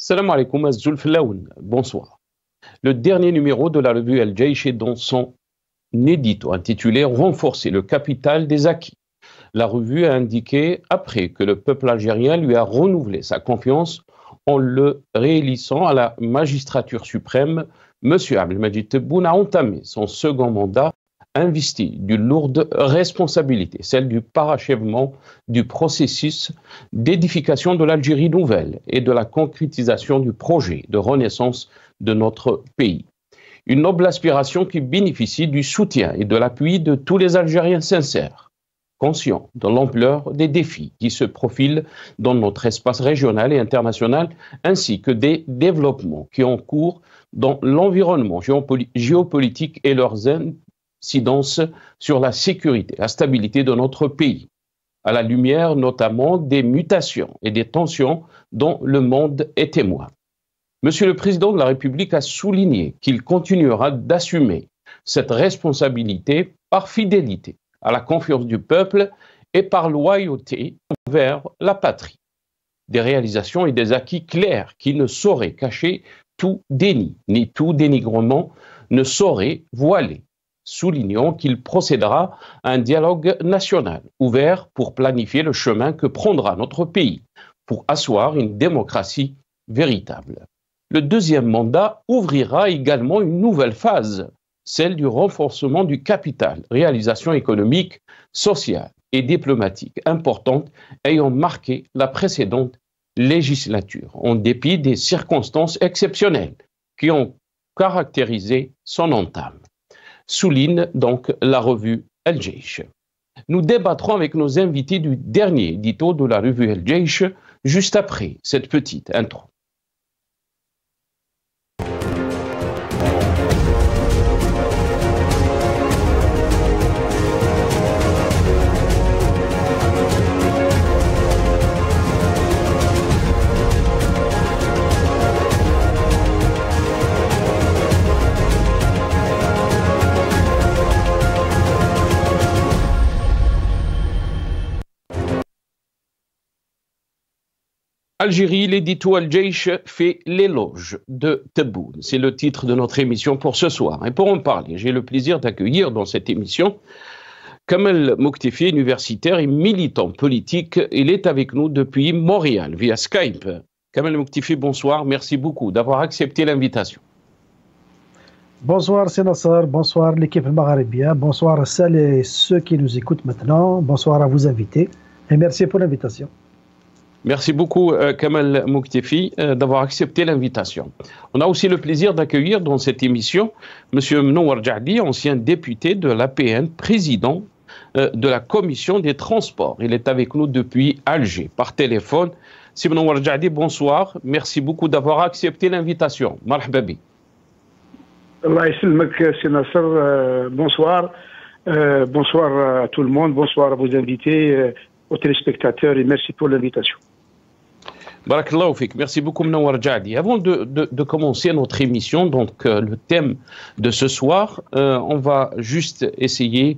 Salam alaikum Azzoul Flaoun, bonsoir. Le dernier numéro de la revue El Jaish est dans son édito intitulé Renforcer le capital des acquis. La revue a indiqué, après que le peuple algérien lui a renouvelé sa confiance en le réélissant à la magistrature suprême, M. Abdelmadjid Tebboune a entamé son second mandat, investi d'une lourde responsabilité, celle du parachèvement du processus d'édification de l'Algérie nouvelle et de la concrétisation du projet de renaissance de notre pays. Une noble aspiration qui bénéficie du soutien et de l'appui de tous les Algériens sincères, conscients de l'ampleur des défis qui se profilent dans notre espace régional et international, ainsi que des développements qui ont cours dans l'environnement géopolitique et leurs incidences sur la sécurité, la stabilité de notre pays, à la lumière notamment des mutations et des tensions dont le monde est témoin. Monsieur le Président de la République a souligné qu'il continuera d'assumer cette responsabilité par fidélité à la confiance du peuple et par loyauté envers la patrie. Des réalisations et des acquis clairs qui ne sauraient cacher tout déni, ni tout dénigrement ne saurait voiler. Soulignons qu'il procédera à un dialogue national ouvert pour planifier le chemin que prendra notre pays pour asseoir une démocratie véritable. Le deuxième mandat ouvrira également une nouvelle phase, celle du renforcement du capital, réalisation économique, sociale et diplomatique importante ayant marqué la précédente législature, en dépit des circonstances exceptionnelles qui ont caractérisé son entame. Souligne donc la revue El Jaish. Nous débattrons avec nos invités du dernier édito de la revue El Jaish juste après cette petite intro. Algérie, l'édito El Jaish fait l'éloge de Tebboune. C'est le titre de notre émission pour ce soir. Et pour en parler, j'ai le plaisir d'accueillir dans cette émission Kamel Mouktefi, universitaire et militant politique. Il est avec nous depuis Montréal, via Skype. Kamel Mouktefi, bonsoir. Merci beaucoup d'avoir accepté l'invitation. Bonsoir Sénassar, bonsoir l'équipe Maghrébia, bonsoir à celles et ceux qui nous écoutent maintenant, bonsoir à vos invités et merci pour l'invitation. Merci beaucoup, Kamel Mouktefi, d'avoir accepté l'invitation. On a aussi le plaisir d'accueillir dans cette émission M. Mnouar Djahdi, ancien député de l'APN, président de la Commission des Transports. Il est avec nous depuis Alger, par téléphone. M. Mnouar Djahdi, bonsoir. Merci beaucoup d'avoir accepté l'invitation. Marhaba bi. Allah yasselmek, Sénassar. Bonsoir. Bonsoir à tout le monde. Bonsoir à vos invités, aux téléspectateurs et merci pour l'invitation. Barakallahu fik. Merci beaucoup, Mnouar Djahdi. Avant de commencer notre émission, donc le thème de ce soir, on va juste essayer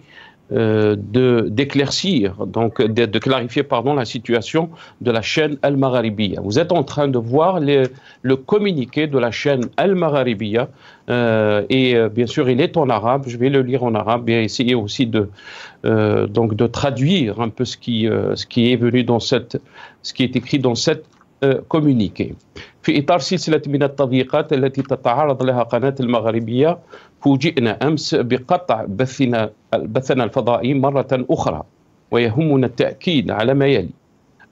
d'éclaircir, donc de clarifier la situation de la chaîne Al Magharibiya. Vous êtes en train de voir le communiqué de la chaîne Al Magharibiya et bien sûr il est en arabe, je vais le lire en arabe et essayer aussi de traduire un peu ce qui est venu dans ce qui est écrit dans cette communiqué. في إطار سلسلة من التضييقات التي تتعرض لها قناة المغربية فوجئنا أمس بقطع بثنا الفضائي مرة أخرى ويهمنا التأكيد على ما يلي.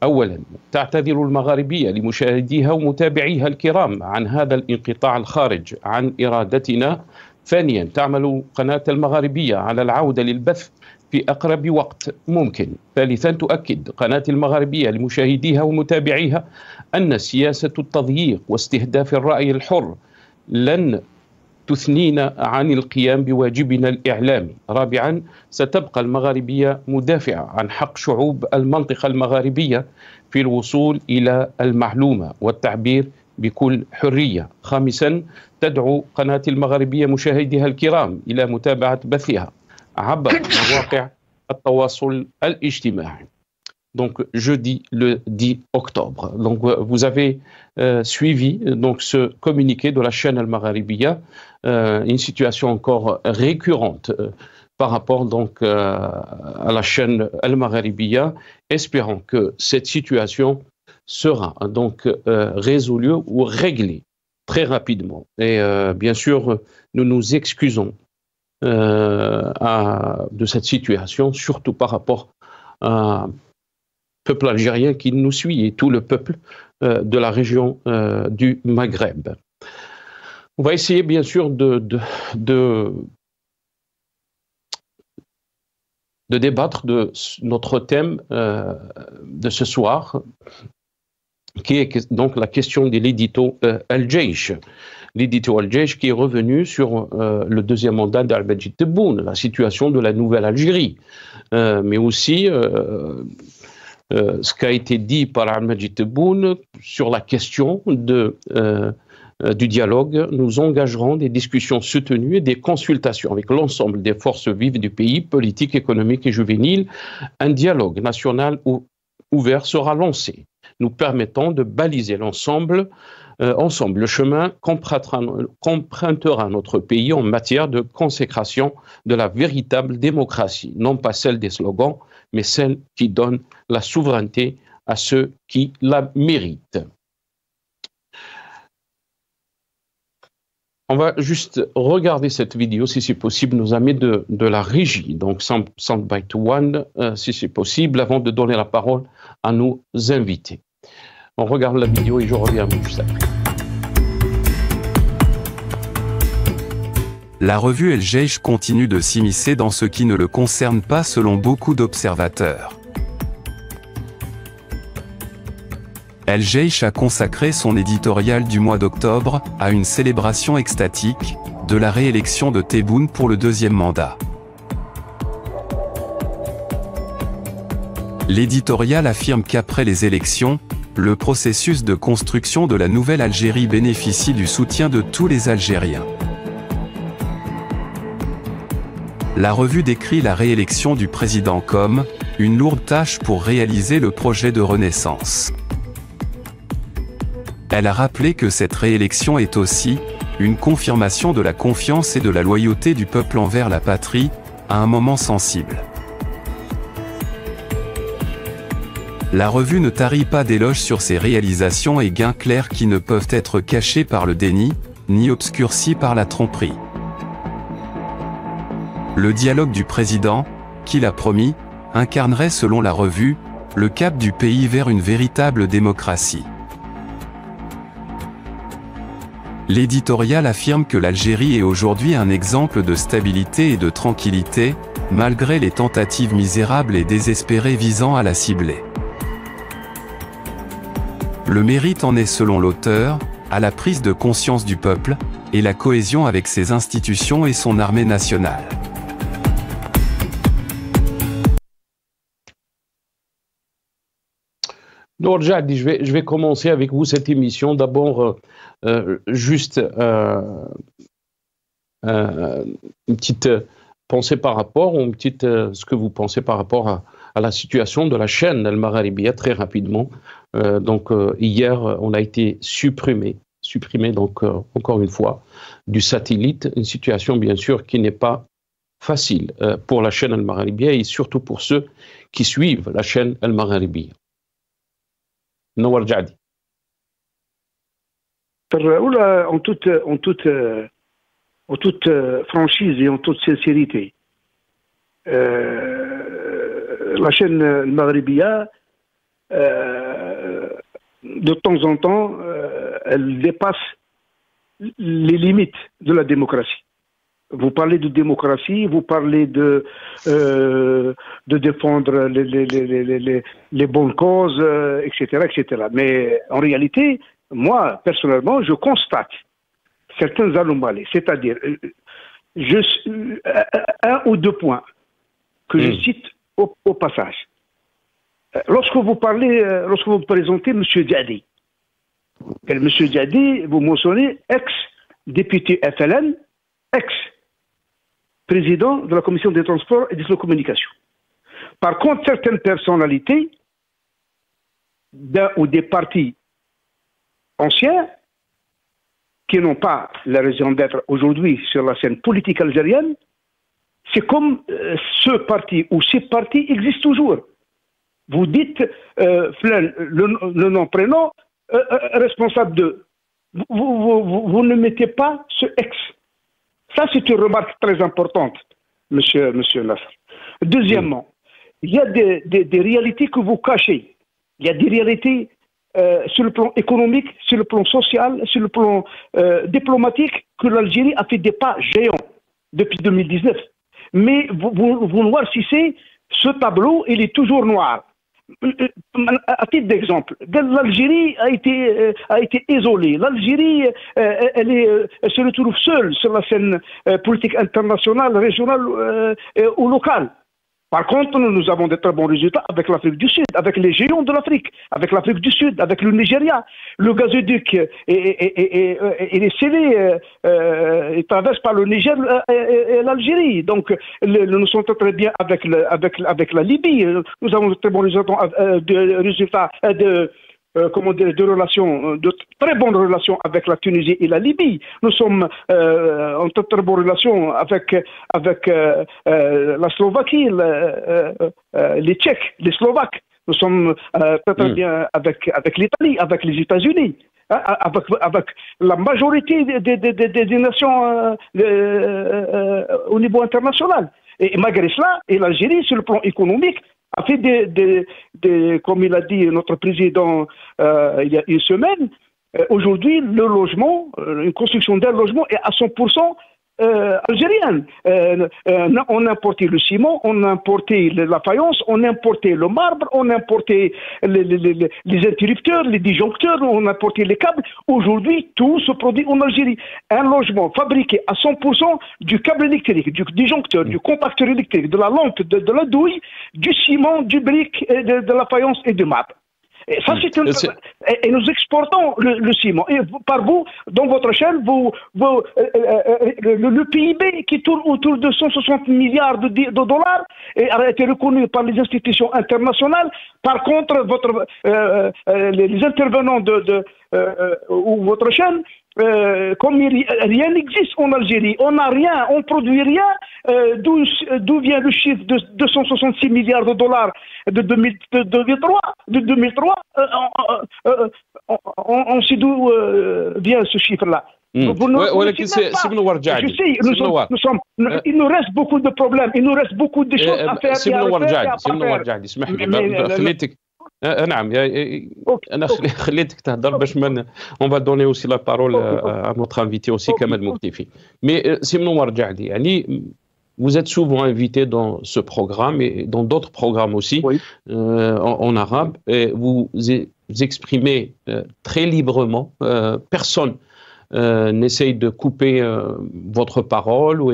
أولا تعتذر المغاربية لمشاهديها ومتابعيها الكرام عن هذا الانقطاع الخارج عن إرادتنا. ثانيا تعمل قناة المغاربية على العودة للبث في أقرب وقت ممكن. ثالثا تؤكد قناة المغاربية لمشاهديها ومتابعيها أن سياسة التضييق واستهداف الرأي الحر لن تثنينا عن القيام بواجبنا الإعلامي. رابعا ستبقى المغاربية مدافعة عن حق شعوب المنطقة المغاربية في الوصول إلى المعلومة والتعبير بكل حرية. خامسا تدعو قناة المغاربية مشاهديها الكرام إلى متابعة بثها عبر مواقع التواصل الاجتماعي. donc jeudi le 10 octobre. Donc vous avez suivi donc ce communiqué de la chaîne Al-Magharibiya, une situation encore récurrente par rapport donc à la chaîne Al-Magharibiya, espérant que cette situation sera donc résolue ou réglée très rapidement. Et bien sûr, nous nous excusons de cette situation, surtout par rapport au peuple algérien qui nous suit et tout le peuple de la région du Maghreb. On va essayer bien sûr de débattre de notre thème de ce soir, qui est donc la question de l'édito Al-Jaish. L'édito Al-Jaish qui est revenu sur le deuxième mandat d'Al-Majid Tebboune, la situation de la nouvelle Algérie, mais aussi ce qui a été dit par Al-Majid Tebboune sur la question du dialogue. Nous engagerons des discussions soutenues et des consultations avec l'ensemble des forces vives du pays, politiques, économiques et juvéniles. Un dialogue national ouvert sera lancé, nous permettant de baliser ensemble le chemin qu'empruntera notre pays en matière de consécration de la véritable démocratie, non pas celle des slogans, mais celle qui donne la souveraineté à ceux qui la méritent. On va juste regarder cette vidéo, si c'est possible, nos amis de la régie, donc Soundbite One, si c'est possible, avant de donner la parole à nos invités. On regarde la vidéo et je reviens juste après. La revue Al-Jaish continue de s'immiscer dans ce qui ne le concerne pas selon beaucoup d'observateurs. Al-Jaish a consacré son éditorial du mois d'octobre à une célébration extatique de la réélection de Tebboune pour le deuxième mandat. L'éditorial affirme qu'après les élections, le processus de construction de la nouvelle Algérie bénéficie du soutien de tous les Algériens. La revue décrit la réélection du président comme une lourde tâche pour réaliser le projet de renaissance. Elle a rappelé que cette réélection est aussi une confirmation de la confiance et de la loyauté du peuple envers la patrie, à un moment sensible. La revue ne tarit pas d'éloges sur ses réalisations et gains clairs qui ne peuvent être cachés par le déni, ni obscurcis par la tromperie. Le dialogue du président, qu'il a promis, incarnerait selon la revue, le cap du pays vers une véritable démocratie. L'éditorial affirme que l'Algérie est aujourd'hui un exemple de stabilité et de tranquillité, malgré les tentatives misérables et désespérées visant à la cibler. Le mérite en est selon l'auteur, à la prise de conscience du peuple, et la cohésion avec ses institutions et son armée nationale. Nour Jadi, je vais commencer avec vous cette émission. D'abord, juste une petite pensée par rapport, ou ce que vous pensez par rapport à la situation de la chaîne Al-Magharibiya, très rapidement. Hier, on a été supprimé donc encore une fois du satellite, une situation bien sûr qui n'est pas facile pour la chaîne Al-Magharibiya et surtout pour ceux qui suivent la chaîne Al-Magharibiya. Nour Jadi. En toute franchise et en toute sincérité, la chaîne Al-Magharibiya, de temps en temps, elle dépasse les limites de la démocratie. Vous parlez de démocratie, vous parlez de défendre les bonnes causes, etc., etc. Mais en réalité, moi, personnellement, je constate certaines anomalies. C'est-à-dire, un ou deux points que je cite au passage. Lorsque vous présentez M. Jadi, M. Jadi, vous mentionnez ex-député FLN, ex-président de la Commission des Transports et des Télécommunications. Par contre, certaines personnalités d'un ou des partis anciens qui n'ont pas la raison d'être aujourd'hui sur la scène politique algérienne, c'est comme ce parti ou ces partis existent toujours. Vous dites le nom, prénom, responsable de. Vous ne mettez pas ce ex. Ça, c'est une remarque très importante, monsieur Nasser. Deuxièmement, il y a des réalités que vous cachez. Il y a des réalités sur le plan économique, sur le plan social, sur le plan diplomatique, que l'Algérie a fait des pas géants depuis 2019. Mais vous noircissez ce tableau, il est toujours noir. À titre d'exemple, l'Algérie a été isolée. L'Algérie, elle se retrouve seule sur la scène politique internationale, régionale ou locale. Par contre, nous avons de très bons résultats avec l'Afrique du Sud, avec les géants de l'Afrique, avec l'Afrique du Sud, avec le Nigeria. Le gazoduc est scellé, il traverse par le Niger et l'Algérie. Donc, nous sommes très bien avec la Libye. Nous avons de très bons résultats de relations, de très bonnes relations avec la Tunisie et la Libye. Nous sommes en très bonnes relations avec la Slovaquie, les Tchèques, les Slovaques. Nous sommes très bien avec l'Italie, avec les États-Unis, avec la majorité des nations au niveau international. Et malgré cela, l'Algérie, sur le plan économique, a fait comme il a dit notre président il y a une semaine, aujourd'hui le logement, une construction d'un logement est à 100% algérienne. On a importé le ciment, on a importé la faïence, on a importé le marbre, on a importé les interrupteurs, les disjoncteurs, on a importé les câbles. Aujourd'hui, tout se produit en Algérie. Un logement fabriqué à 100% du câble électrique, du disjoncteur, du compacteur électrique, de la lampe, de la douille, du ciment, du brique, de la faïence et du marbre. Et ça, et nous exportons le ciment. Et par vous, dans votre chaîne, le PIB qui tourne autour de 160 milliards de dollars a été reconnu par les institutions internationales. Par contre, les intervenants ou votre chaîne, comme rien n'existe en Algérie, on n'a rien, on produit rien, d'où vient le chiffre de 266 milliards de dollars de 2003, on sait d'où vient ce chiffre-là. Il nous reste beaucoup de problèmes, il nous reste beaucoup de choses à faire. نعم انا خليتك تهضر باش on va donner aussi la parole à notre invité aussi Kamal Mouktefi. Mais si Mnowar Diadi, yani vous êtes souvent invité dans ce programme et dans d'autres programmes aussi, oui, en arabe, et vous exprimez très librement, personne n'essaye de couper votre parole ou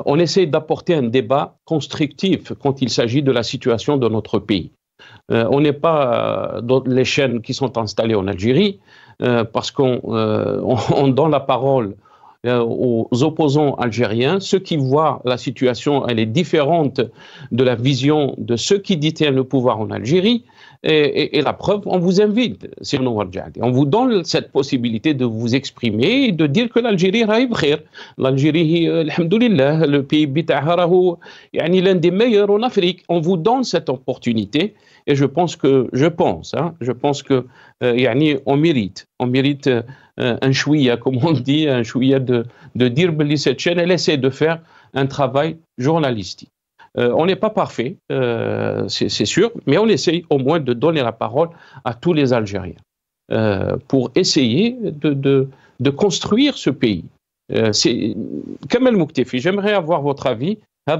on essaye d'apporter un débat constructif quand il s'agit de la situation de notre pays. On n'est pas dans les chaînes qui sont installées en Algérie parce qu'on donne la parole aux opposants algériens, ceux qui voient la situation, elle est différente de la vision de ceux qui détiennent le pouvoir en Algérie. Et la preuve, on vous invite, on vous donne cette possibilité de vous exprimer et de dire que l'Algérie raïb khir. L'Algérie, alhamdoulilah, le PIB ta'harahu, l'un des meilleurs en Afrique. On vous donne cette opportunité et je pense que on mérite un chouïa, comme on dit, un chouïa de dire que cette chaîne, elle essaie de faire un travail journalistique. On n'est pas parfait, c'est sûr, mais on essaye au moins de donner la parole à tous les Algériens pour essayer de construire ce pays. Kamal Mouktefi, j'aimerais avoir votre avis. Je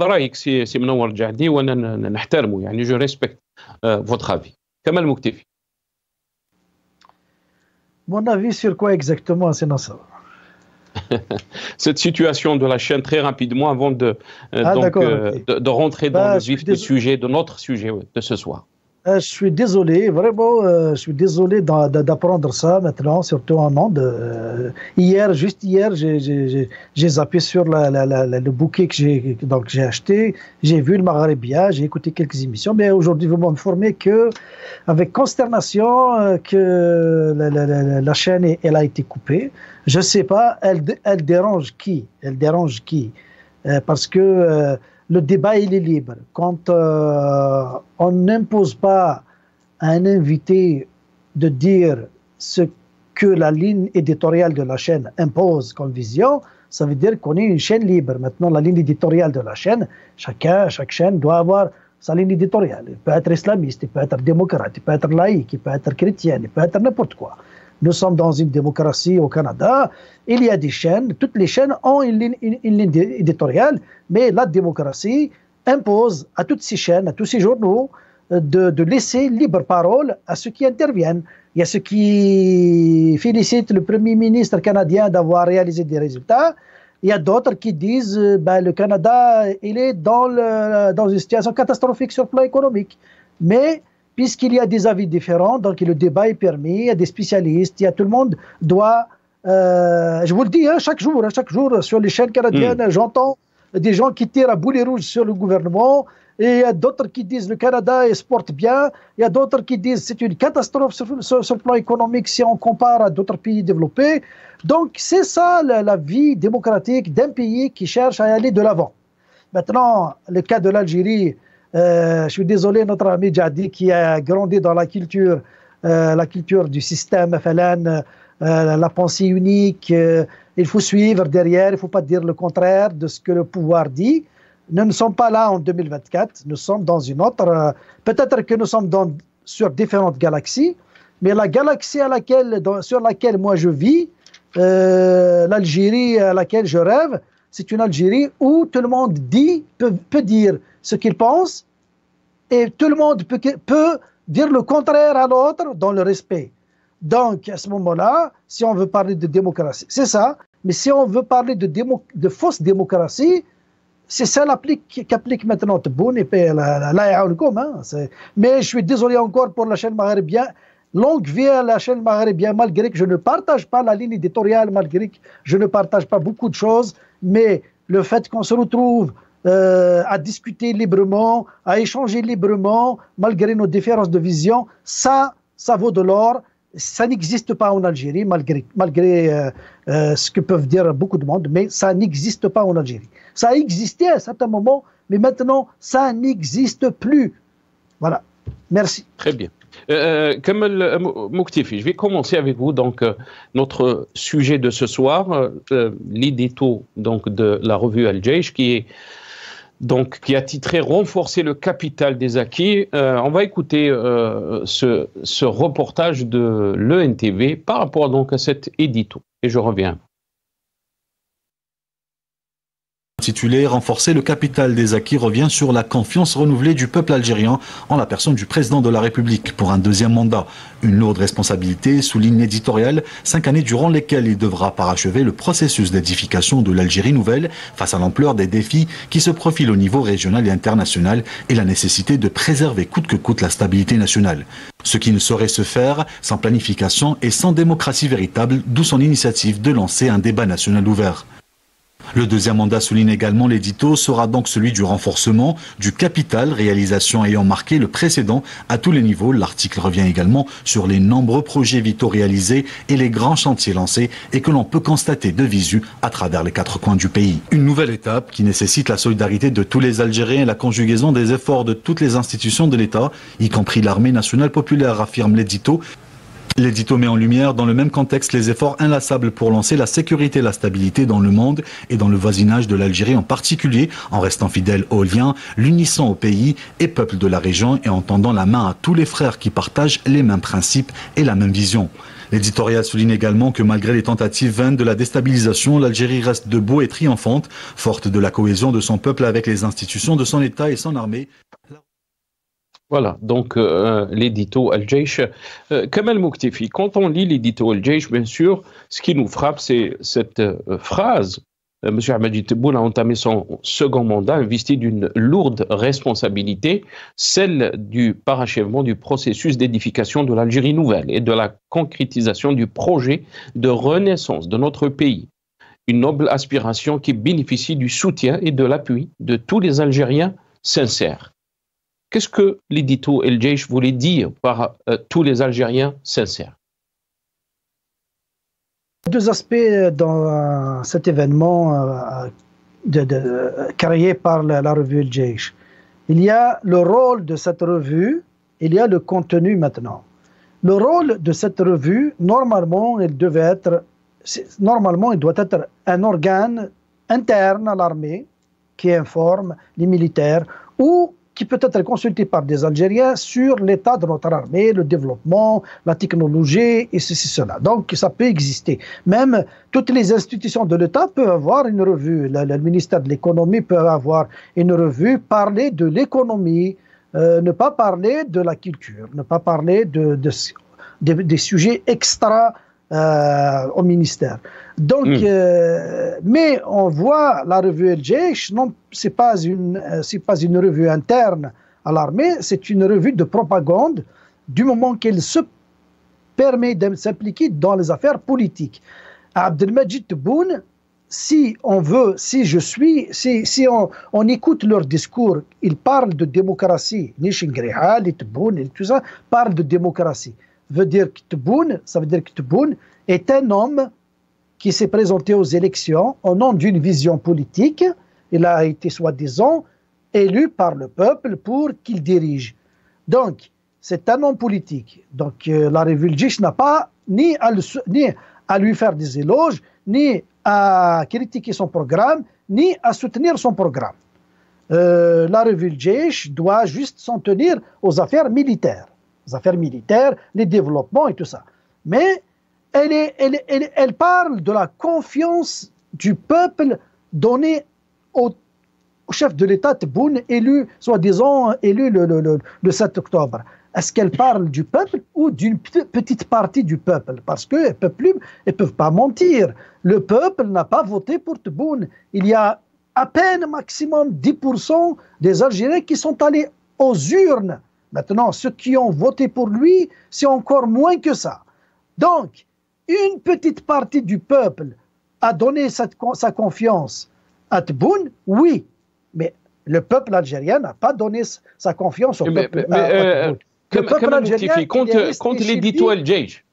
respecte votre avis. Kamal Mouktefi. Mon avis sur quoi exactement, c'est Nasser? Cette situation de la chaîne très rapidement avant de rentrer dans le vif du sujet, de notre sujet de ce soir. Je suis désolé, vraiment, je suis désolé d'apprendre ça maintenant, surtout en ondes. Juste hier, j'ai zappé sur le bouquet que j'ai acheté. J'ai vu le Maghrébia, j'ai écouté quelques émissions, mais aujourd'hui, vous m'informez que, avec consternation, que la chaîne elle a été coupée. Je sais pas, elle dérange qui? Elle dérange qui? Parce que le débat, il est libre. Quand on n'impose pas à un invité de dire ce que la ligne éditoriale de la chaîne impose comme vision, ça veut dire qu'on est une chaîne libre. Maintenant, la ligne éditoriale de la chaîne, chaque chaîne doit avoir sa ligne éditoriale. Il peut être islamiste, il peut être démocrate, il peut être laïque, il peut être chrétien, il peut être n'importe quoi. Nous sommes dans une démocratie au Canada. Il y a des chaînes, toutes les chaînes ont une ligne éditoriale, mais la démocratie impose à toutes ces chaînes, à tous ces journaux, de laisser libre parole à ceux qui interviennent. Il y a ceux qui félicitent le Premier ministre canadien d'avoir réalisé des résultats. Il y a d'autres qui disent le Canada il est dans une situation catastrophique sur le plan économique. Mais puisqu'il y a des avis différents, donc le débat est permis, il y a des spécialistes, tout le monde doit... je vous le dis, chaque jour sur les chaînes canadiennes, j'entends des gens qui tirent à boulet rouge sur le gouvernement, et il y a d'autres qui disent le Canada se porte bien, il y a d'autres qui disent c'est une catastrophe sur le plan économique si on compare à d'autres pays développés. Donc c'est ça la vie démocratique d'un pays qui cherche à aller de l'avant. Maintenant, le cas de l'Algérie, je suis désolé, notre ami Djadi qui a grandi dans la culture du système FLN, la pensée unique, il faut suivre derrière, il ne faut pas dire le contraire de ce que le pouvoir dit. Nous ne sommes pas là en 2024, nous sommes dans une autre, peut-être que nous sommes sur différentes galaxies, mais la galaxie sur laquelle moi je vis, l'Algérie à laquelle je rêve, c'est une Algérie où tout le monde peut dire ce qu'il pense et tout le monde peut dire le contraire à l'autre dans le respect. Donc, à ce moment-là, si on veut parler de démocratie, c'est ça. Mais si on veut parler de fausse démocratie, c'est ça qu'applique maintenant Tebboune et mais je suis désolé encore pour la chaîne Maghrébien. Longue vie à la chaîne Maghrébien, malgré que je ne partage pas la ligne éditoriale, malgré que je ne partage pas beaucoup de choses, mais le fait qu'on se retrouve à discuter librement, à échanger librement, malgré nos différences de vision, ça vaut de l'or. Ça n'existe pas en Algérie, malgré ce que peuvent dire beaucoup de monde, mais ça n'existe pas en Algérie. Ça a existé à un certain moment, mais maintenant, ça n'existe plus. Voilà. Merci. Très bien. Kamel Mouktifi, je vais commencer avec vous. Donc, notre sujet de ce soir, l'édito de la revue Al-Jaish, qui a titré « Renforcer le capital des acquis ». On va écouter ce reportage de l'ENTV par rapport donc à cet édito. Et je reviens. Intitulé « Renforcer le capital des acquis » revient sur la confiance renouvelée du peuple algérien en la personne du président de la République pour un deuxième mandat. Une lourde responsabilité, souligne l'éditorial, 5 années durant lesquelles il devra parachever le processus d'édification de l'Algérie nouvelle face à l'ampleur des défis qui se profilent au niveau régional et international et la nécessité de préserver coûte que coûte la stabilité nationale. Ce qui ne saurait se faire sans planification et sans démocratie véritable, d'où son initiative de lancer un débat national ouvert. Le deuxième mandat, souligne également l'édito, sera donc celui du renforcement du capital, réalisation ayant marqué le précédent à tous les niveaux. L'article revient également sur les nombreux projets vitaux réalisés et les grands chantiers lancés et que l'on peut constater de visu à travers les 4 coins du pays. Une nouvelle étape qui nécessite la solidarité de tous les Algériens et la conjugaison des efforts de toutes les institutions de l'État, y compris l'armée nationale populaire, affirme l'édito. L'édito met en lumière dans le même contexte les efforts inlassables pour lancer la sécurité et la stabilité dans le monde et dans le voisinage de l'Algérie en particulier, en restant fidèle aux liens, l'unissant au pays et peuple de la région et en tendant la main à tous les frères qui partagent les mêmes principes et la même vision. L'éditorial souligne également que malgré les tentatives vaines de la déstabilisation, l'Algérie reste debout et triomphante, forte de la cohésion de son peuple avec les institutions de son État et son armée. Voilà, donc l'édito Al-Jaish. Kamel Mouktifi, quand on lit l'édito Al-Jaish, bien sûr, ce qui nous frappe, c'est cette phrase M. Ahmadji Tebboune a entamé son second mandat, investi d'une lourde responsabilité, celle du parachèvement du processus d'édification de l'Algérie nouvelle et de la concrétisation du projet de renaissance de notre pays. Une noble aspiration qui bénéficie du soutien et de l'appui de tous les Algériens sincères. Qu'est-ce que l'édito El Jaish voulait dire par tous les Algériens sincères? Deux aspects dans cet événement créé par la revue El Jaish. Il y a le rôle de cette revue, il y a le contenu maintenant. Le rôle de cette revue, normalement, il doit être un organe interne à l'armée qui informe les militaires ou qui peut être consulté par des Algériens sur l'état de notre armée, le développement, la technologie et ceci, cela. Donc ça peut exister. Même toutes les institutions de l'État peuvent avoir une revue. Le ministère de l'économie peut avoir une revue, parler de l'économie, ne pas parler de la culture, ne pas parler des sujets extra au ministère. Donc, mais on voit la revue El Jaish, non, c'est pas une revue interne à l'armée, c'est une revue de propagande du moment qu'elle se permet de s'impliquer dans les affaires politiques. Abdelmadjid Tebboune, si on écoute leur discours, ils parlent de démocratie, Nishingriha, les Tebboune et tout ça, parlent de démocratie. Ça veut dire que Tebboune est un homme qui s'est présenté aux élections au nom d'une vision politique. Il a été soi-disant élu par le peuple pour qu'il dirige. Donc, c'est un homme politique. Donc, la revue El Jaish n'a pas ni à lui faire des éloges, ni à critiquer son programme, ni à soutenir son programme. La revue El Jaish doit juste s'en tenir aux affaires militaires. Les développements et tout ça. Mais elle parle de la confiance du peuple donnée au chef de l'État Tebboune, soi-disant élu le 7 octobre. Est-ce qu'elle parle du peuple ou d'une petite partie du peuple? Parce qu'elles ne peuvent pas mentir. Le peuple n'a pas voté pour Tebboune. Il y a à peine maximum 10% des Algériens qui sont allés aux urnes. Maintenant, ceux qui ont voté pour lui, c'est encore moins que ça. Donc, une petite partie du peuple a donné sa confiance à Tebboune, oui, mais le peuple algérien n'a pas donné sa confiance au peuple algérien. Le peuple algérien, contre l'édito El Jaish.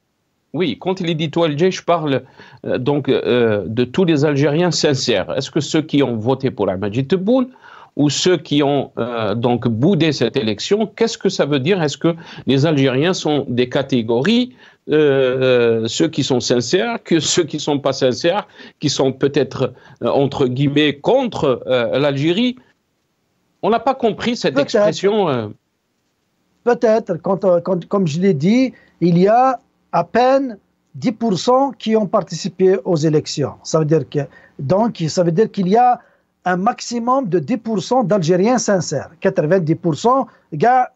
Oui, quand l'édito El Jaish parle de tous les Algériens sincères, est-ce que ceux qui ont voté pour Ahmadji Tebboune ou ceux qui ont donc boudé cette élection, qu'est-ce que ça veut dire? Est-ce que les Algériens sont des catégories, ceux qui sont sincères, que ceux qui ne sont pas sincères, qui sont peut-être, entre guillemets, contre l'Algérie? On n'a pas compris cette expression. Peut-être, comme je l'ai dit, il y a à peine 10% qui ont participé aux élections. Ça veut dire qu'il y a un maximum de 10% d'Algériens sincères. 90% gars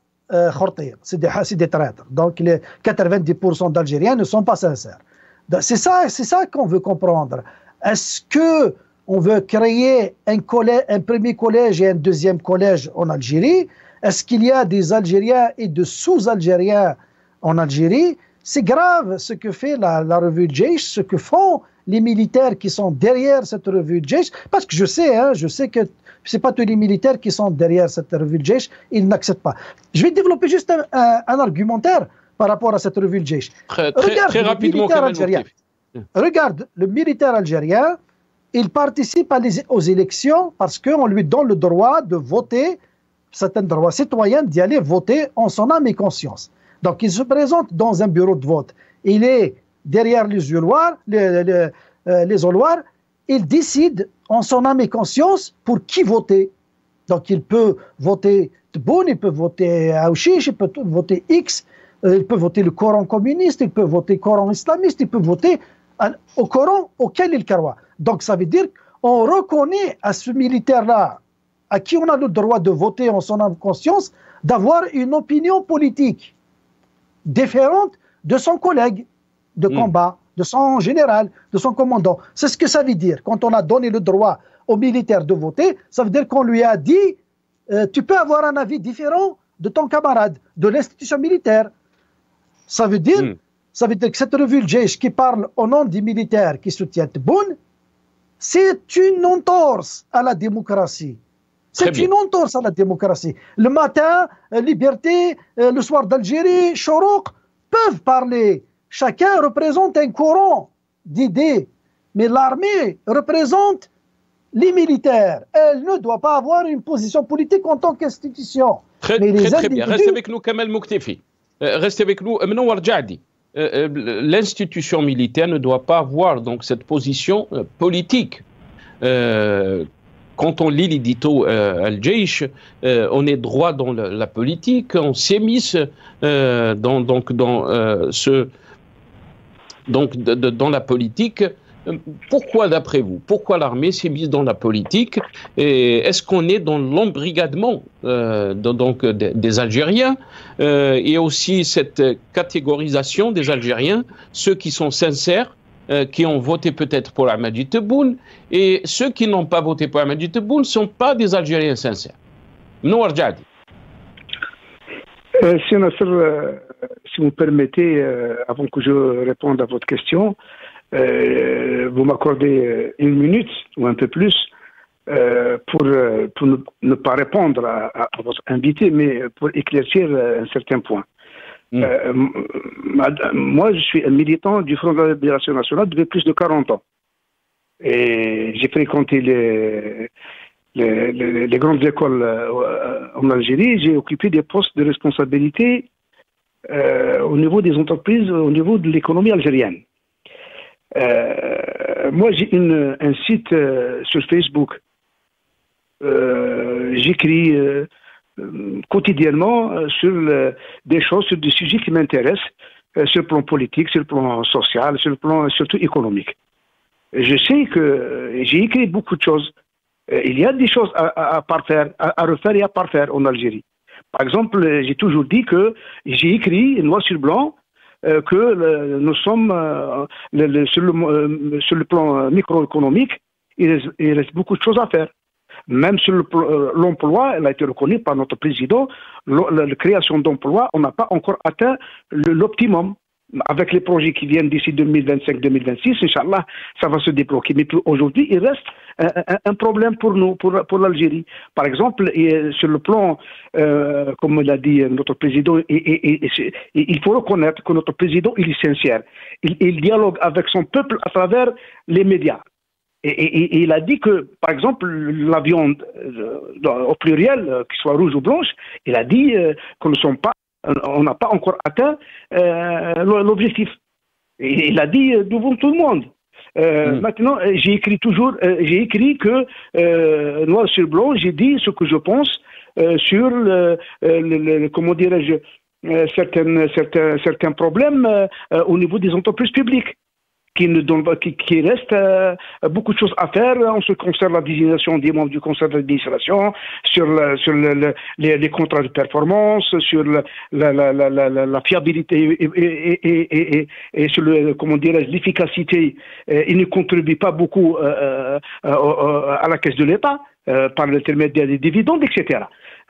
c'est des traîtres. Donc les 90% d'Algériens ne sont pas sincères. C'est ça qu'on veut comprendre. Est-ce que on veut créer un premier collège et un deuxième collège en Algérie? Est-ce qu'il y a des Algériens et de sous-Algériens en Algérie? C'est grave ce que fait la revue El Jaish, ce que font les militaires qui sont derrière cette revue El Jaish, parce que je sais que ce n'est pas tous les militaires qui sont derrière cette revue El Jaish, ils n'acceptent pas. Je vais développer juste un argumentaire par rapport à cette revue El Jaish. Très rapidement, regarde, le militaire algérien, il participe aux élections parce qu'on lui donne le droit de voter, certains droits citoyens d'y aller voter en son âme et conscience. Donc il se présente dans un bureau de vote. Il est derrière les ouloirs, il décide en son âme et conscience pour qui voter. Donc il peut voter Tebboune, il peut voter Aouchiche, il peut voter X, il peut voter le Coran communiste, il peut voter le Coran islamiste, il peut voter au Coran auquel il croit. Donc ça veut dire qu'on reconnaît à ce militaire-là, à qui on a le droit de voter en son âme et conscience, d'avoir une opinion politique différente de son collègue de combat. de son général, de son commandant. C'est ce que ça veut dire. Quand on a donné le droit aux militaires de voter, ça veut dire qu'on lui a dit tu peux avoir un avis différent de ton camarade, de l'institution militaire. Ça veut dire que cette revue Le Jaish qui parle au nom des militaires qui soutiennent Tebboune, c'est une entorse à la démocratie. C'est une entorse à la démocratie. Le matin, Liberté, le soir d'Algérie, Chorouk peuvent parler. Chacun représente un courant d'idées. Mais l'armée représente les militaires. Elle ne doit pas avoir une position politique en tant qu'institution. Très bien. Restez avec nous, Kamel Mouktefi. Restez avec nous, Mnowar Djadi. L'institution militaire ne doit pas avoir donc cette position politique. Quand on lit l'édito Al-Jaish, on est droit dans la politique, on s'émisse dans la politique. Pourquoi, d'après vous, pourquoi l'armée s'est mise dans la politique? Est-ce qu'on est dans l'embrigadement des Algériens et aussi cette catégorisation des Algériens, ceux qui sont sincères, qui ont voté peut-être pour Hamadi Tebboune, et ceux qui n'ont pas voté pour Hamadi Tebboune ne sont pas des Algériens sincères. Mnowar Djadi. Si vous me permettez, avant que je réponde à votre question, vous m'accordez une minute ou un peu plus pour ne pas répondre à votre invité, mais pour éclaircir un certain point. Moi, je suis un militant du Front de la Libération nationale depuis plus de 40 ans. Et j'ai fréquenté les grandes écoles en Algérie. J'ai occupé des postes de responsabilité au niveau des entreprises, au niveau de l'économie algérienne. Moi, j'ai un site sur Facebook. J'écris quotidiennement sur des choses, sur des sujets qui m'intéressent, sur le plan politique, sur le plan social, sur le plan surtout économique. Je sais que j'ai écrit beaucoup de choses. Il y a des choses à parfaire, à refaire et à parfaire en Algérie. Par exemple, j'ai toujours dit que j'ai écrit noir sur blanc que nous sommes sur le plan microéconomique, il reste beaucoup de choses à faire. Même sur l'emploi, elle a été reconnue par notre président, la création d'emplois, on n'a pas encore atteint l'optimum. Avec les projets qui viennent d'ici 2025-2026, Inch'Allah, ça va se débloquer. Mais aujourd'hui, il reste un problème pour nous, pour l'Algérie. Par exemple, sur le plan, comme l'a dit notre président, il faut reconnaître que notre président, il est sincère. Il dialogue avec son peuple à travers les médias. Et il a dit que, par exemple, la viande, au pluriel, qu'il soit rouge ou blanche, il a dit qu'on ne sont pas, on n'a pas encore atteint l'objectif. Et il a dit devant tout le monde. Maintenant, j'ai écrit que noir sur blanc, j'ai dit ce que je pense sur comment dirais-je, certains problèmes au niveau des entreprises publiques. Qui reste beaucoup de choses à faire en ce qui concerne la désignation des membres du conseil d'administration, sur les contrats de performance, sur la fiabilité et sur l'efficacité. Il ne contribue pas beaucoup à la caisse de l'État par l'intermédiaire des dividendes, etc.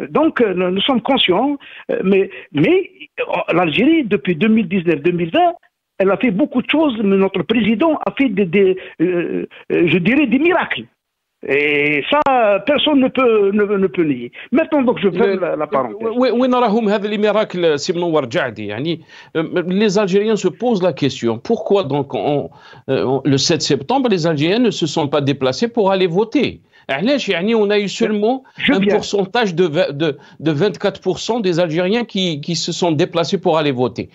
Donc, nous sommes conscients, mais l'Algérie, depuis 2019-2020, elle a fait beaucoup de choses, mais notre président a fait je dirais des miracles. Et ça, personne ne peut nier. Maintenant, donc, je ferme la parenthèse. Les Algériens se posent la question. Pourquoi donc le 7 septembre, les Algériens ne se sont pas déplacés pour aller voter? On a eu seulement un pourcentage de 24% des Algériens qui se sont déplacés pour aller voter.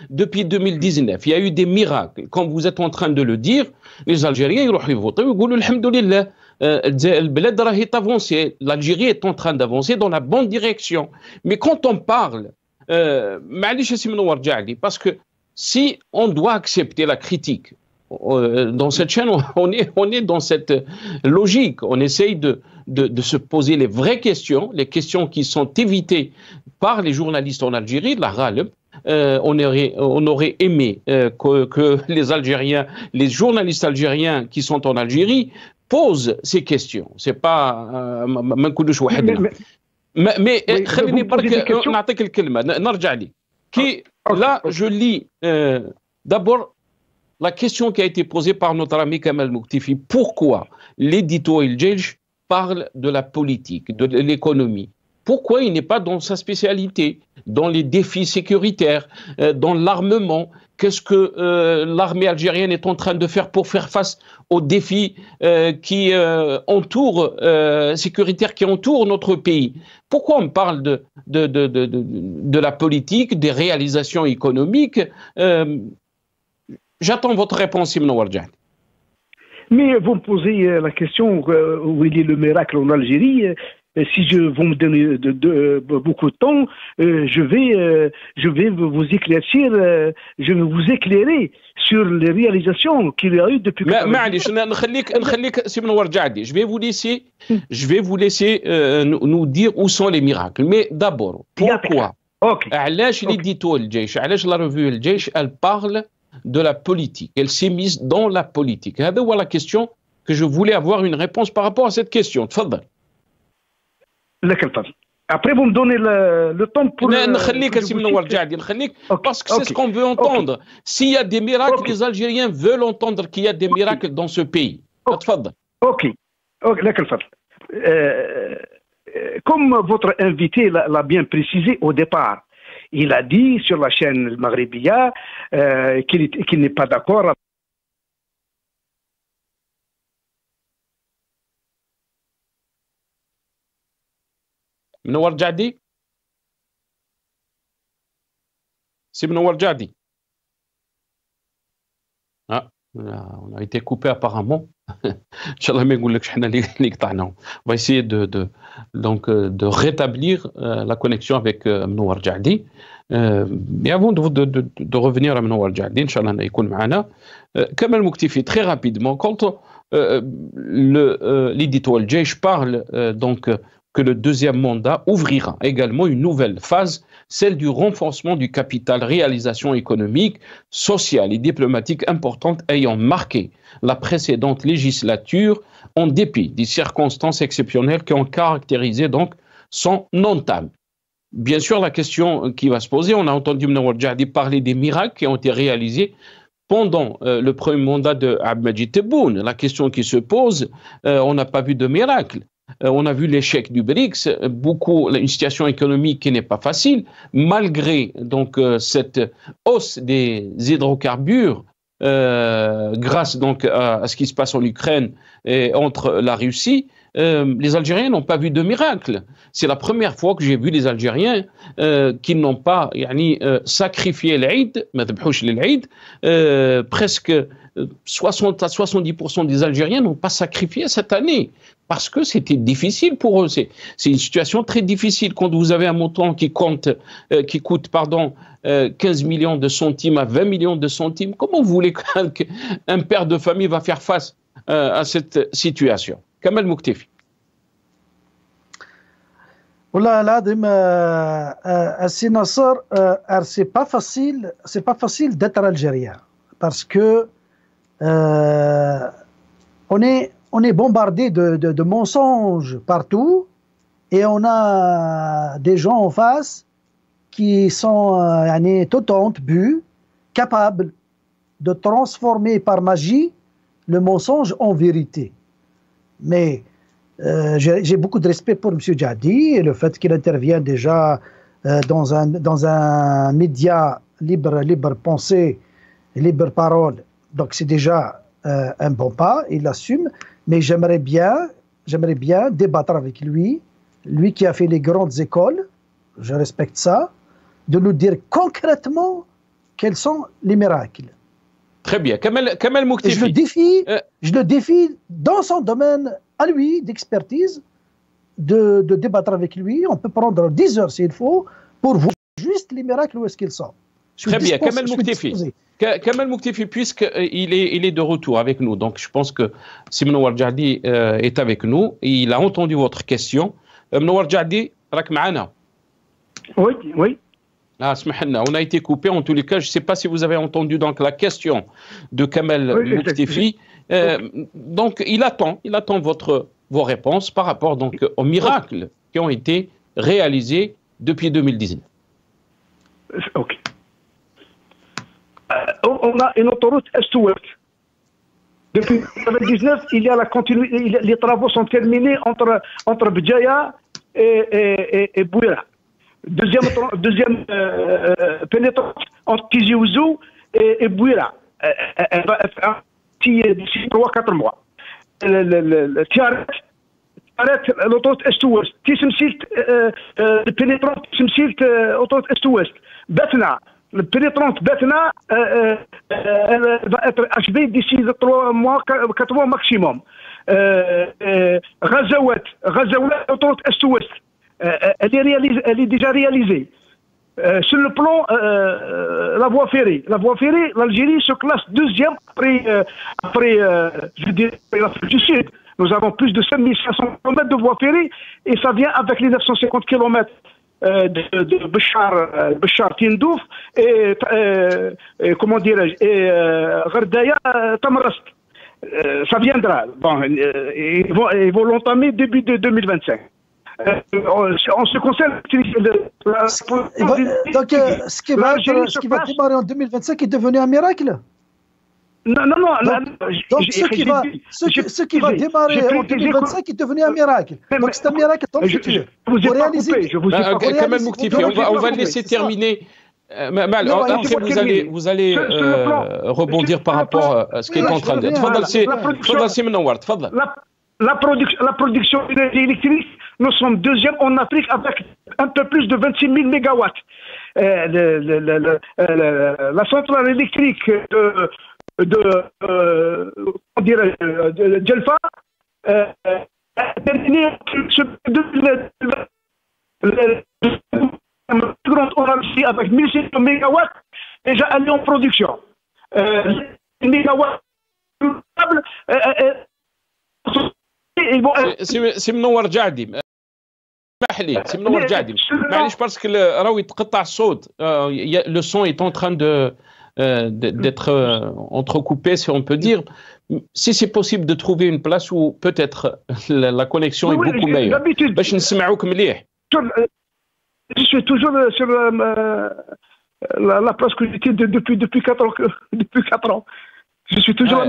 Depuis 2019, il y a eu des miracles. Comme vous êtes en train de le dire, les Algériens ils vont voter, ils disent alhamdoulilah, l'Algérie est en train d'avancer dans la bonne direction. Mais quand on parle, parce que si on doit accepter la critique, dans cette chaîne, on est dans cette logique. On essaye de se poser les vraies questions, les questions qui sont évitées par les journalistes en Algérie, la Ghaleb. on aurait aimé que les Algériens, les journalistes algériens qui sont en Algérie posent ces questions. C'est pas mais خليني برك نعطيك الكلمة نرجع لي. Là, je lis d'abord la question qui a été posée par notre ami Kamal Mouktifi. Pourquoi l'édito El Djeïch parle de la politique, de l'économie? Pourquoi il n'est pas dans sa spécialité, dans les défis sécuritaires, dans l'armement? Qu'est-ce que l'armée algérienne est en train de faire pour faire face aux défis qui entourent, sécuritaires qui entourent notre pays? Pourquoi on parle de la politique, des réalisations économiques? J'attends votre réponse, Ibn Warjani. Mais vous me posez la question où il est le miracle en Algérie. Si vous me donnez beaucoup de temps, je vais vous éclaircir, je vais vous éclairer sur les réalisations qu'il y a eu depuis. Je vais vous laisser nous dire où sont les miracles. Mais d'abord, pourquoi l'édito El Djeïch, la revue El Djeïch, elle parle de la politique. Elle s'est mise dans la politique. C'est la question que je voulais avoir une réponse par rapport à cette question. Tfadal. Après, vous me donnez le temps pour... Parce que c'est ce qu'on veut entendre. S'il y a des miracles, les Algériens veulent entendre qu'il y a des miracles dans ce pays. Ok. Comme votre invité l'a bien précisé au départ, il a dit sur la chaîne Maghrébia qu'il n'est pas d'accord. منور جعدي سي منور جعدي on a été coupé apparemment. Inch'Allah ما نقولكش حنا اللي قطعناهم. On va essayer de rétablir la connexion avec منور جعدي. Mais avant de revenir à منور جعدي Inch'Allah يكون معنا كمال مكتفي très rapidement quand l'édito El Djeïch parle donc que le deuxième mandat ouvrira également une nouvelle phase, celle du renforcement du capital réalisation économique, sociale et diplomatique importante ayant marqué la précédente législature en dépit des circonstances exceptionnelles qui ont caractérisé donc son entame. Bien sûr, la question qui va se poser, on a entendu Mnawar Jahdi parler des miracles qui ont été réalisés pendant le premier mandat de Abdelmajid Tebboune. La question qui se pose, on n'a pas vu de miracle. On a vu l'échec du BRICS, une situation économique qui n'est pas facile, malgré donc cette hausse des hydrocarbures, grâce donc à ce qui se passe en Ukraine et entre la Russie. Les Algériens n'ont pas vu de miracle. C'est la première fois que j'ai vu les Algériens qui n'ont pas sacrifié l'Aïd, presque 60 à 70% des Algériens n'ont pas sacrifié cette année parce que c'était difficile pour eux. C'est une situation très difficile quand vous avez un montant qui coûte 15 millions de centimes à 20 millions de centimes. Comment vous voulez qu'un père de famille va faire face à cette situation? Kamal Mouktifi. Voilà, là, c'est pas facile d'être algérien parce que on est bombardé de mensonges partout et on a des gens en face qui sont totantes, capables de transformer par magie le mensonge en vérité. Mais j'ai beaucoup de respect pour M. Jahdi et le fait qu'il intervient déjà dans un média libre pensée, libre parole. Donc c'est déjà un bon pas, il l'assume. Mais j'aimerais bien débattre avec lui qui a fait les grandes écoles, je respecte ça, de nous dire concrètement quels sont les miracles. Très bien. Kamal Mouktifi. Je le défie dans son domaine à lui d'expertise de débattre avec lui. On peut prendre 10 heures s'il faut pour voir juste les miracles où est-ce qu'ils sont. Très bien. Kamal Mouktifi. Kamal Mouktifi, puisqu'il est de retour avec nous, donc je pense que si Mnawar Jahdi est avec nous, il a entendu votre question. Mnawar Jahdi, rak ma'ana. Oui. Ah, on a été coupé en tous les cas. Je ne sais pas si vous avez entendu donc la question de Kamel Mouktefi. Donc, il attend vos réponses par rapport donc aux miracles qui ont été réalisés depuis 2019. Ok. On a une autoroute est-ouest. Depuis 2019, il y a la continuité. Les travaux sont terminés entre Bdjaya et Bouira. Deuxième pénétrante entre Tizi Ouzou et Bouira. Elle va faire d'ici 3-4 mois. Tiaret, l'autoroute est-ouest. Tissemsilt, le pénétrant Tissemsilt, autoroute est-ouest. Betna, le pénétrant Betna, elle va être achevée d'ici 3 mois, 4 mois maximum. Ghazawat, autoroute est-ouest. Elle est déjà réalisée. Sur le plan la voie ferrée, l'Algérie se classe deuxième après je dirais, l'Afrique du Sud. Nous avons plus de 5500 km de voie ferrée et ça vient avec les 950 km de Béchar Tindouf et comment dirais-je, et Gherdaya Tamrast. Ça viendra. Bon, ils vont l'entamer début de 2025. En ce qui concerne donc ce qui va démarrer en 2025 est devenu un miracle. Non. Donc ce qui va démarrer en 2025 est devenu un miracle. Donc c'est un miracle dans le futur. Kamel Mouktefi, on va le laisser terminer. Après, vous allez rebondir par rapport à ce qui est en train de dire. La production d'énergie électrique, nous sommes deuxième en Afrique avec un peu plus de 26 000 mégawatts. La centrale électrique de Djelfa a terminé avec 1600 mégawatts déjà allé en production. Les mégawatts سي منور جعدي اسمح لي سي منور جعدي معليش باسكو راهو يتقطع الصوت le son est en train d'être entrecoupé si on peut dire. Si c'est possible de trouver une place où peut-être la connexion est beaucoup meilleure باش نسمعوك مليح. Je suis toujours sur la place que j'étais depuis 4 ans. Je suis toujours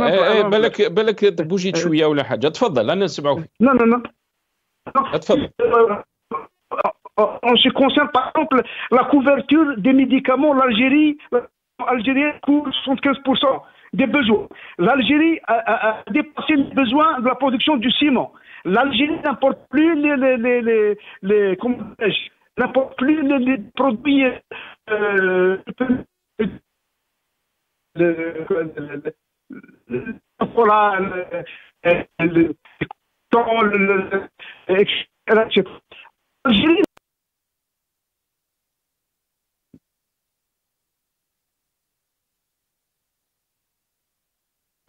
بالك بوجيت شويه ولا حاجه. تفضل انا نسمعوك. Non. تفضل. En ce qui concerne par exemple la couverture des médicaments, l'Algérie couvre 75% des besoins. L'Algérie a dépassé les besoins de la production du ciment. L'Algérie n'importe plus les comment dirais-je, n'importe plus les produits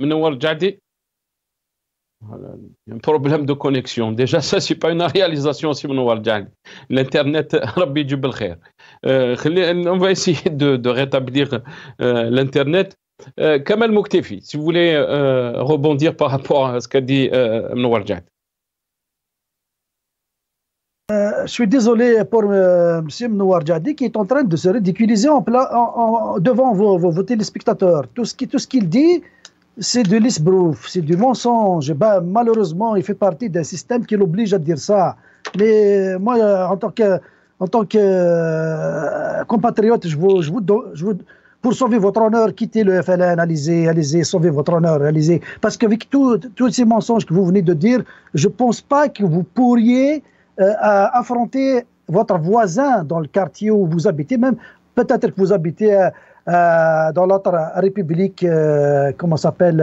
منور جعدي. Un problème de connexion. Déjà, ça, c'est pas une réalisation, si منور جعدي. L'Internet, Rabbi يجيب الخير. On va essayer de rétablir l'Internet. Kamel Mouktefi, si vous voulez rebondir par rapport à ce qu'a dit منور جعدي. Je suis désolé pour M. Mnoar Djadi qui est en train de se ridiculiser devant vos téléspectateurs. Tout ce qu'il dit, c'est de l'esbrouf, c'est du mensonge. Ben, malheureusement, il fait partie d'un système qui l'oblige à dire ça. Mais moi, en tant que compatriote, je vous pour sauver votre honneur, quittez le FLN, allez-y, sauvez votre honneur, allez-y. Parce qu'avec tous ces mensonges que vous venez de dire, je ne pense pas que vous pourriez affronter votre voisin dans le quartier où vous habitez, même peut-être que vous habitez dans l'autre république, comment s'appelle,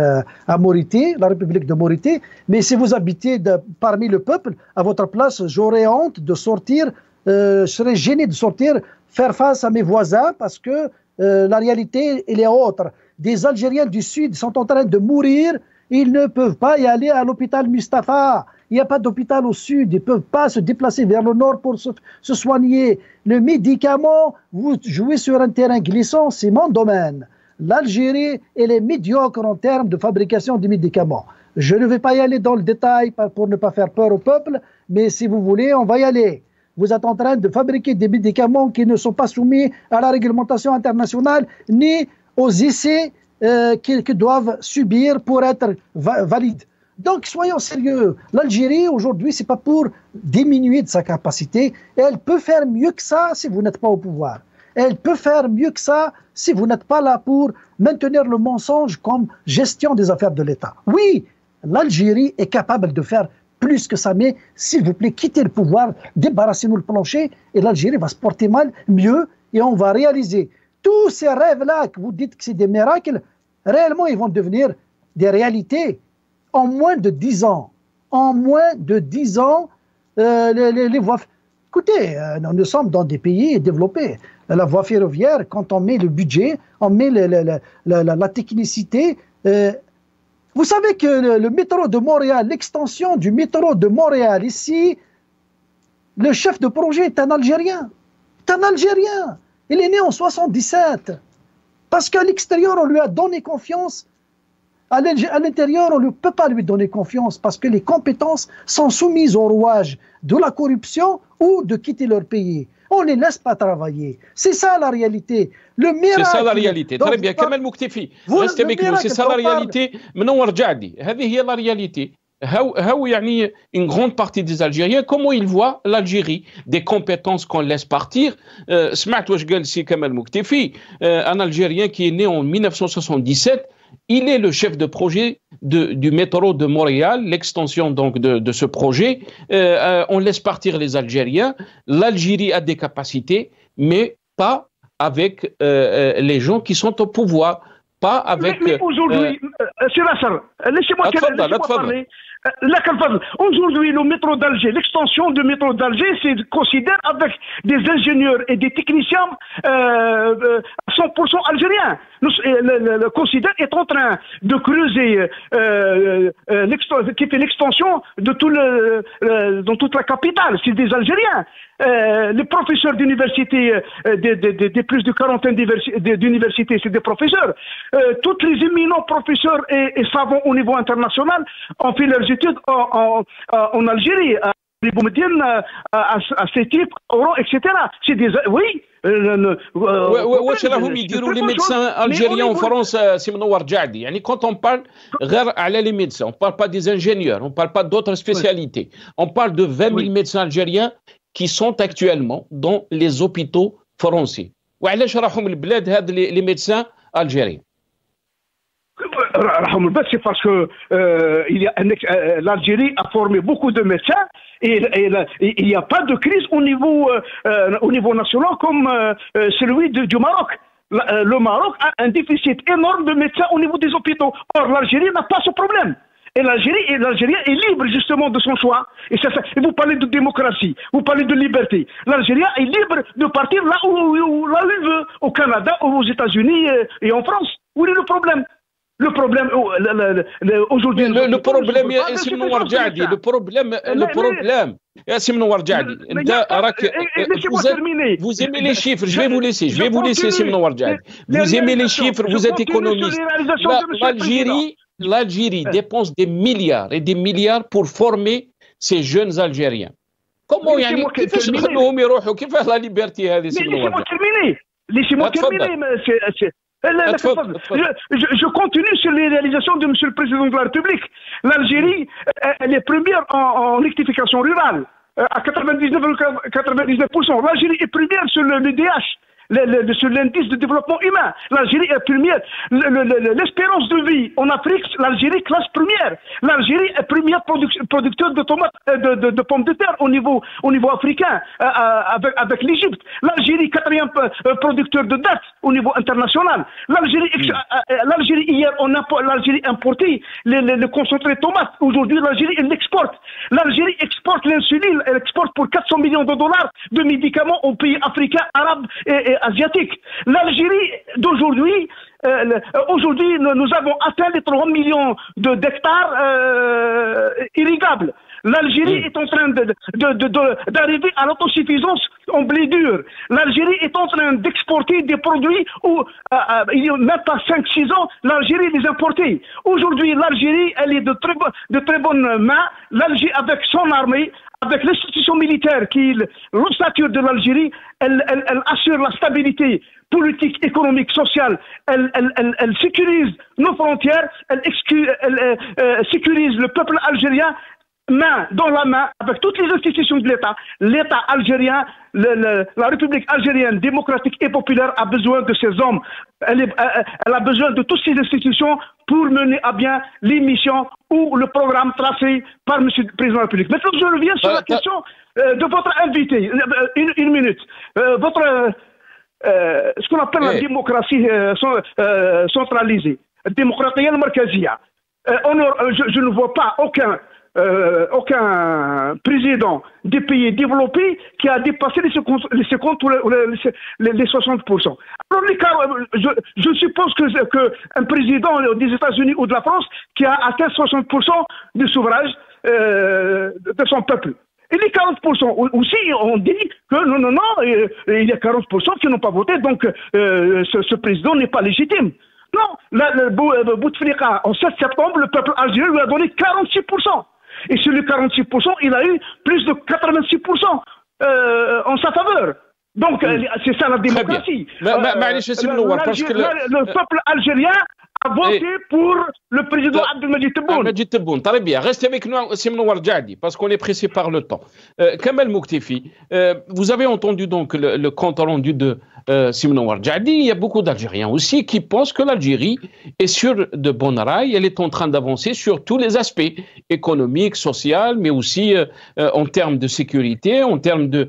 à Mauritanie, la république de Mauritanie, mais si vous habitez parmi le peuple, à votre place, j'aurais honte de sortir, je serais gêné de sortir, faire face à mes voisins, parce que la réalité, elle est autre. Des Algériens du Sud sont en train de mourir, ils ne peuvent pas y aller à l'hôpital Mustapha. il n'y a pas d'hôpital au sud, ils ne peuvent pas se déplacer vers le nord pour se soigner. Le médicament, vous jouez sur un terrain glissant, c'est mon domaine. L'Algérie, elle est médiocre en termes de fabrication des médicaments. Je ne vais pas y aller dans le détail pour ne pas faire peur au peuple, mais si vous voulez, on va y aller. Vous êtes en train de fabriquer des médicaments qui ne sont pas soumis à la réglementation internationale ni aux essais qu'ils doivent subir pour être valides. Donc, soyons sérieux. L'Algérie, aujourd'hui, ce n'est pas pour diminuer de sa capacité. Elle peut faire mieux que ça si vous n'êtes pas au pouvoir. Elle peut faire mieux que ça si vous n'êtes pas là pour maintenir le mensonge comme gestion des affaires de l'État. Oui, l'Algérie est capable de faire plus que ça, mais s'il vous plaît, quittez le pouvoir, débarrassez-nous le plancher et l'Algérie va se porter mieux et on va réaliser tous ces rêves-là que vous dites que c'est des miracles, réellement ils vont devenir des réalités en moins de 10 ans. En moins de 10 ans, les voies... Écoutez, nous sommes dans des pays développés. La voie ferroviaire, quand on met le budget, on met la technicité... vous savez que le métro de Montréal, l'extension du métro de Montréal ici, le chef de projet est un Algérien. C'est un Algérien. Il est né en 77. Parce qu'à l'extérieur, on lui a donné confiance. À l'intérieur, on ne peut pas lui donner confiance parce que les compétences sont soumises au rouage de la corruption ou de quitter leur pays. On ne les laisse pas travailler. C'est ça la réalité. Le miracle. C'est ça la réalité. Très bien. Kamel Mouktefi, restez avec nous. C'est ça la réalité. Maintenant, Warjadi. هذه هي la réalité. How يعني une grande partie des Algériens, comment ils voient l'Algérie, des compétences qu'on laisse partir. سمعت واش قال سي كمال مكتفي, un Algérien qui est né en 1977. Il est le chef de projet du métro de Montréal, l'extension donc de ce projet. On laisse partir les Algériens. L'Algérie a des capacités, mais pas avec les gens qui sont au pouvoir. Pas avec... Mais aujourd'hui, laissez-moi parler. Aujourd'hui, le métro d'Alger, l'extension du métro d'Alger, c'est considéré avec des ingénieurs et des techniciens 100% algériens. Le considère est en train de creuser, qui fait l'extension de dans toute la capitale. C'est des Algériens. Les professeurs d'université, des plus de quarantaine d'universités, c'est des professeurs. Tous les éminents professeurs et savants au niveau international ont fait leurs études en Algérie, à Boumedienne, à Sétif, Oran, etc. C'est des... Oui. واش راهم يديروا les médecins algériens en France, سي منور جعدي. يعني quand on parle غير على les médecins, on parle pas des ingénieurs, on parle pas d'autres spécialités. On parle de 20 000 médecins algériens qui sont actuellement dans les hôpitaux français. وعلاش راهم البلاد هاد les médecins algériens؟ C'est parce que l'Algérie a formé beaucoup de médecins et il n'y a pas de crise au niveau national comme celui du Maroc. Le Maroc a un déficit énorme de médecins au niveau des hôpitaux. Or, l'Algérie n'a pas ce problème. Et l'Algérien est libre justement de son choix. Et vous parlez de démocratie, vous parlez de liberté. L'Algérien est libre de partir là où il veut, au Canada, aux États-Unis et en France. Où est le problème? Le problème aujourd'hui. Le problème, Yassim Nouarjadi, le problème, Yassim Nouarjadi. Vous aimez les chiffres, je vais vous laisser, Yassim Nouarjadi. Vous aimez les chiffres, vous êtes économiste. L'Algérie dépense des milliards et des milliards pour former ces jeunes Algériens. Comment يعني كيفاش نخلوهم يروحوا كيفاش لا ليبرتي هذه سي منور Laissez-moi terminer. Je continue sur les réalisations de M. le Président de la République. L'Algérie, elle est première en rectification rurale, à 99%. L'Algérie est première sur le DH, sur l'indice de développement humain. L'Algérie est première. L'espérance de vie en Afrique, l'Algérie classe première. L'Algérie est première producteur de tomates, de pommes de terre au niveau africain, avec l'Égypte. L'Algérie, quatrième producteur de dattes au niveau international. L'Algérie hier, l'Algérie importait le concentré de tomates. Aujourd'hui, l'Algérie, elle l'exporte. L'Algérie exporte l'insuline, elle exporte pour 400 millions de dollars de médicaments aux pays africains, arabes et asiatiques. L'Algérie d'aujourd'hui, aujourd'hui, nous avons atteint les 3 millions d'hectares irrigables. L'Algérie est en train d'arriver à l'autosuffisance en blé dur. L'Algérie est en train d'exporter des produits où il n'y a même pas 5-6 ans, l'Algérie les importait. Aujourd'hui, l'Algérie, elle est de très bonnes mains. L'Algérie, avec son armée, avec l'institution militaire qui est l'ossature de l'Algérie, elle assure la stabilité politique, économique, sociale. Elle sécurise nos frontières, elle sécurise le peuple algérien main dans la main avec toutes les institutions de l'État. L'État algérien, la République algérienne démocratique et populaire a besoin de ces hommes. Elle a besoin de toutes ces institutions pour mener à bien les missions ou le programme tracé par M. le Président de la République. Maintenant, je reviens sur la question de votre invité. Une minute. Ce qu'on appelle la démocratie centralisée. Démocratie al-Markazia. Je ne vois pas aucun président des pays développés qui a dépassé les 50 ou les 60%. Alors, je suppose qu'un président des États-Unis ou de la France qui a atteint 60% du suffrage de son peuple. Et les 40% aussi, on dit que non, il y a 40% qui n'ont pas voté, donc ce président n'est pas légitime. Non, Bouteflika, en 7 septembre, le peuple algérien lui a donné 46%. Et sur les 46%, il a eu plus de 86% en sa faveur. Donc, c'est ça la démocratie. Le peuple algérien a voté pour le président Abdelmadjid Tebboune. Abdelmadjid Tebboune, très bien. Restez avec nous, Simnour Djadi, parce qu'on est pressé par le temps. Kamel Mouktefi, vous avez entendu donc le compte rendu de Simnour Djadi. Il y a beaucoup d'Algériens aussi qui pensent que l'Algérie est sur de bonnes rails. Elle est en train d'avancer sur tous les aspects économiques, sociaux, mais aussi en termes de sécurité, en termes de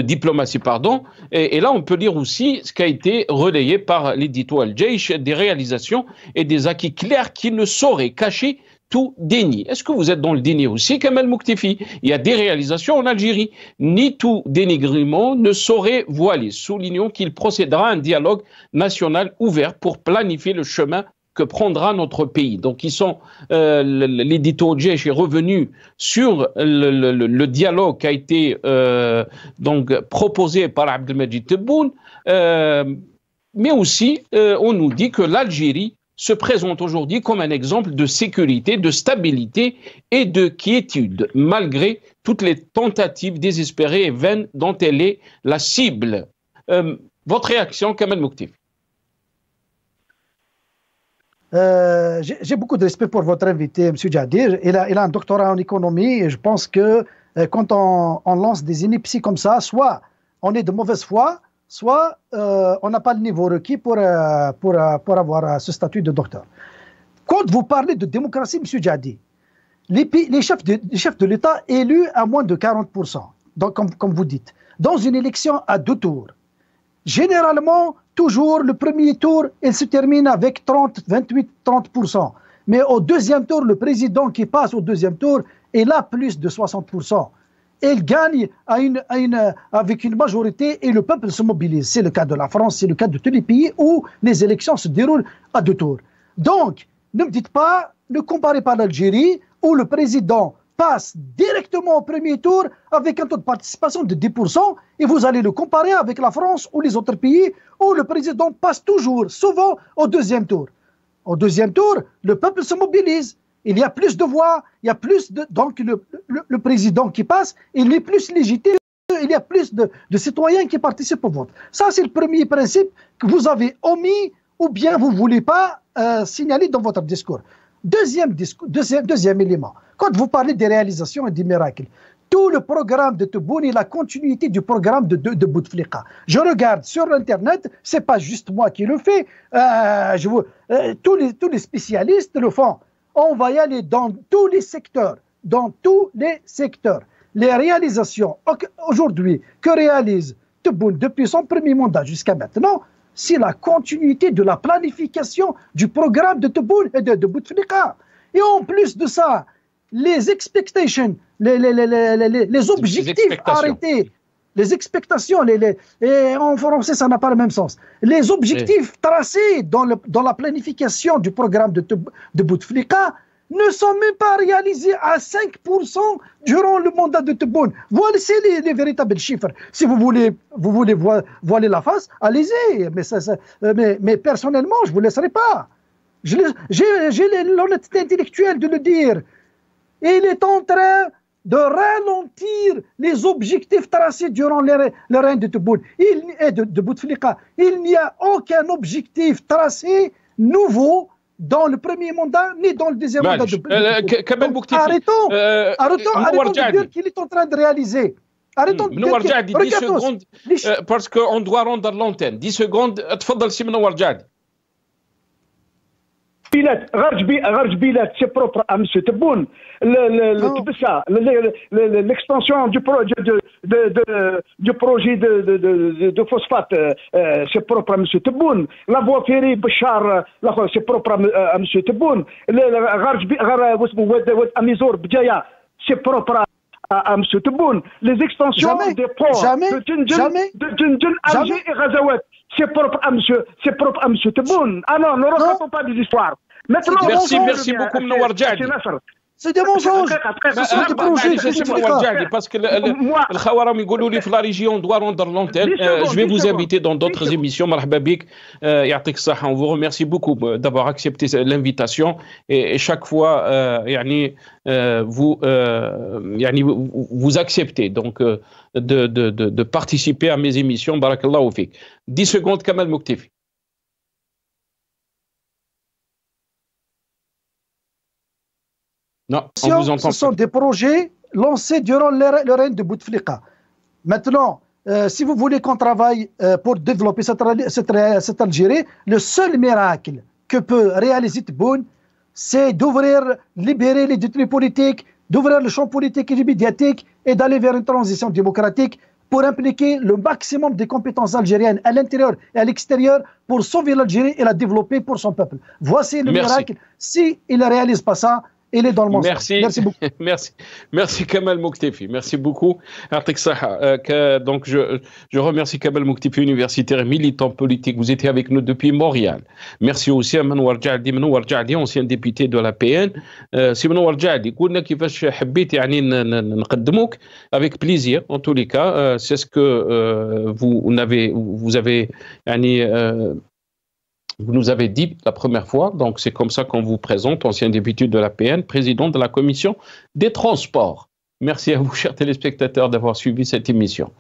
diplomatie, pardon. Et là, on peut lire aussi ce qui a été relayé par l'édito Al-Jaish, des réalisations et des acquis clairs qui ne sauraient cacher tout déni. Est-ce que vous êtes dans le déni aussi, Kamel Mouktefi? Il y a des réalisations en Algérie. Ni tout dénigrement ne saurait voiler. Soulignons qu'il procédera à un dialogue national ouvert pour planifier le chemin que prendra notre pays. Donc, l'édito Djaish est revenu sur le dialogue qui a été donc proposé par Abdelmadjid Tebboune, mais aussi on nous dit que l'Algérie se présente aujourd'hui comme un exemple de sécurité, de stabilité et de quiétude, malgré toutes les tentatives désespérées et vaines dont elle est la cible. Votre réaction, Kamel Mouktefi? J'ai beaucoup de respect pour votre invité, M. Djadi. Il a un doctorat en économie et je pense que quand on lance des inepties comme ça, soit on est de mauvaise foi, soit on n'a pas le niveau requis pour avoir ce statut de docteur. Quand vous parlez de démocratie, M. Djadi, les chefs de l'État élus à moins de 40%, donc, comme vous dites, dans une élection à 2 tours, généralement, toujours le premier tour, il se termine avec 28-30%. Mais au deuxième tour, le président qui passe au deuxième tour, il a plus de 60%. Il gagne avec une majorité et le peuple se mobilise. C'est le cas de la France, c'est le cas de tous les pays où les élections se déroulent à 2 tours. Donc, ne me dites pas, ne comparez pas l'Algérie où le président passe directement au premier tour avec un taux de participation de 10% et vous allez le comparer avec la France ou les autres pays où le président passe toujours, souvent au deuxième tour. Au deuxième tour, le peuple se mobilise. Il y a plus de voix, il y a plus de... Donc le président qui passe, il est plus légitime, il y a plus de citoyens qui participent au vote. Ça, c'est le premier principe que vous avez omis ou bien vous ne voulez pas signaler dans votre discours. Deuxième élément, quand vous parlez des réalisations et des miracles, tout le programme de Tebboune est la continuité du programme de Bouteflika. Je regarde sur Internet, ce n'est pas juste moi qui le fais, tous les spécialistes le font. On va y aller dans tous les secteurs, Les réalisations aujourd'hui que réalise Tebboune depuis son premier mandat jusqu'à maintenant, c'est la continuité de la planification du programme de Tebboune et de Bouteflika. Et en plus de ça, les expectations, les objectifs arrêtés, les expectations, et en français ça n'a pas le même sens, les objectifs tracés dans la planification du programme de Bouteflika, ne sont même pas réalisés à 5% durant le mandat de Tebboune. Voici les véritables chiffres. Si vous voulez voiler la face, allez-y. Mais personnellement, je ne vous laisserai pas. J'ai l'honnêteté intellectuelle de le dire. Il est en train de ralentir les objectifs tracés durant le règne de Tebboune et de Bouteflika. Il n'y a aucun objectif tracé nouveau dans le premier mandat, ni dans le deuxième mandat de Arrêtons de dire qu'il est en train de réaliser. Arrêtons de dire qu'il... 10 secondes, parce qu'on doit rendre l'antenne. 10 secondes, تفضل سي منور جعدي. C'est propre à M. Tebboune. L'extension du projet de phosphate, c'est propre à M. Tebboune. La voie ferrée Bachar, c'est propre à M. Tebboune. Amizor Bdjaya, c'est propre à M. Tebboune. Les extensions des ports de Djindjen, Alger et Ghazawat, c'est propre à M. Tebboune. Ah non, ne racontons pas des histoires. Merci beaucoup, Mnowar Djadi. C'est des mensonges. Ce sont des projets. Parce que le Khawaram يقولوا لي في la région on doit rendre l'antenne. Je vais vous inviter dans d'autres émissions. مرحبا بك. يعطيك الصحة. On vous remercie beaucoup d'avoir accepté l'invitation et chaque fois vous acceptez donc de participer à mes émissions. Barakallahu fik. 10 secondes, Kamal Mouktefi. Non, on vous entend. Ce sont des projets lancés durant le règne de Bouteflika. Maintenant, si vous voulez qu'on travaille pour développer cette Algérie, le seul miracle que peut réaliser Tebboune, c'est libérer les détenus politiques, d'ouvrir le champ politique et médiatique et d'aller vers une transition démocratique pour impliquer le maximum des compétences algériennes à l'intérieur et à l'extérieur pour sauver l'Algérie et la développer pour son peuple. Voici le miracle. S'il ne réalise pas ça, il est dans le mensonge. Merci beaucoup. Merci Kamal Mouktefi. Merci beaucoup. Donc je remercie Kamal Mouktefi, universitaire et militant politique. Vous étiez avec nous depuis Montréal. Merci aussi à Mnowar Djadi, ancien député de la PN. Si Mnowar Djadi, قلنا كيفاش حبيت يعني نقدموك avec plaisir en tous les cas. C'est ce que vous nous avez dit la première fois, donc c'est comme ça qu'on vous présente, ancien député de la PN, président de la commission des transports. Merci à vous, chers téléspectateurs, d'avoir suivi cette émission.